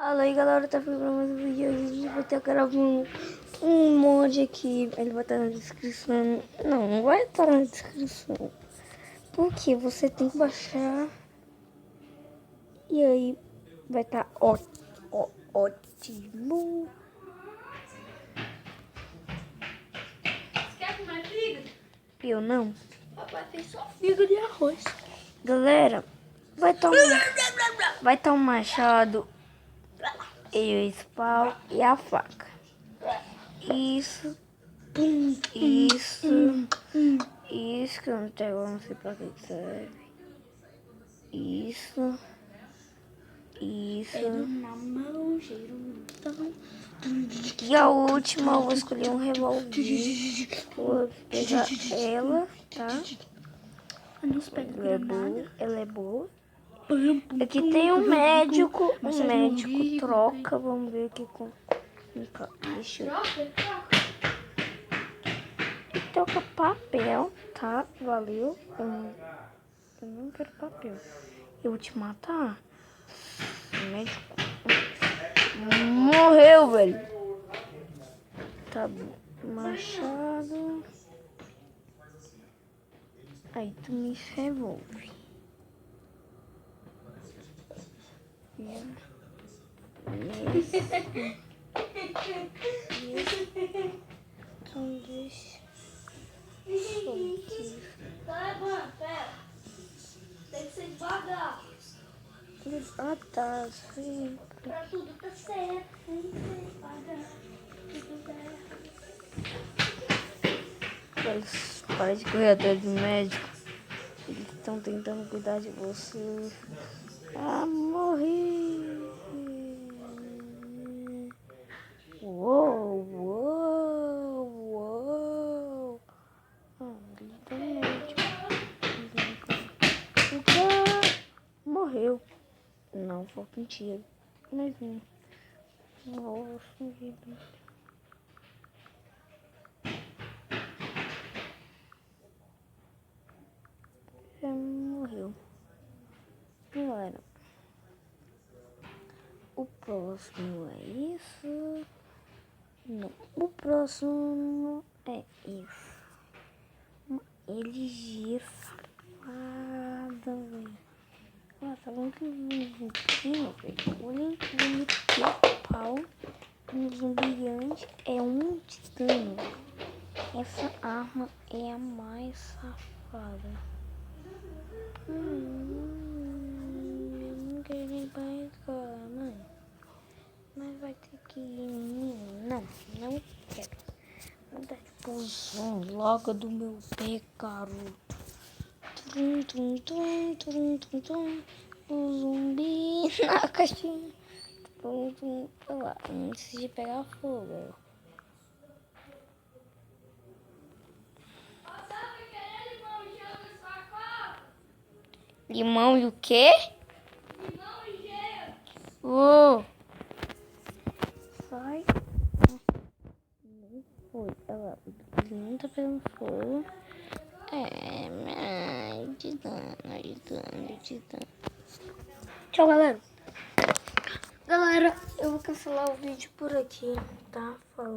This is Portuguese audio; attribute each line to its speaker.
Speaker 1: Aí galera, tá ficando mais um vídeo. A gente vai estar gravando um mod aqui. Ele vai estar na descrição. Não vai estar na descrição. Porque você tem que baixar. E aí vai estar ótimo.
Speaker 2: Você quer comer fígado?
Speaker 1: Eu não.
Speaker 2: Papai fez só fígado e arroz.
Speaker 1: Galera, vai estar um machado. E o spawn e a faca. Isso que eu não sei pra que serve. Isso.
Speaker 2: Cheiro na mão, cheiro no pão.
Speaker 1: E a última eu vou escolher um revólver. Vou pegar ela, tá?
Speaker 2: Não se pega granada.
Speaker 1: Ela é boa. Aqui tem um médico. Um médico troca. Vamos ver aqui com. Deixa eu. Ele troca papel, tá? Valeu. Eu não quero papel. Eu vou te matar. O médico morreu, velho. Tá bom. Machado. Aí tu me revolve. Então deixa.
Speaker 2: Tá bom, pera. Tem que ser devagar.
Speaker 1: Ah tá, sim.
Speaker 2: Pra tudo tá certo. Tem que ser devagar. Tudo certo.
Speaker 1: Para de correr atrás do médico. Eles estão tentando cuidar de você. Ah, morri. Uou. Ah, grita médico. O cara morreu. Não, foi mentira. Mas não. Nossa, vida. Já morreu. Galera, o próximo é isso. Não, o próximo é isso. Uma energia safada, velho. Nossa, muito bonitinho, velho. Olha que bonito pau. Um zumbiante é um titã. Essa arma é a mais safada. Eu não quero ir pra escola, mãe. Mas vai ter que ir. Não quero. Vou dar expulsão logo do meu pé, garoto. O zumbi na caixinha. Antes de pegar fogo. Limão e o quê?
Speaker 2: Limão e gelo.
Speaker 1: Sai. Não foi. Ela não tá pegando fogo. Agitando. Tchau, galera. Galera, eu vou cancelar o vídeo por aqui, tá? Falou.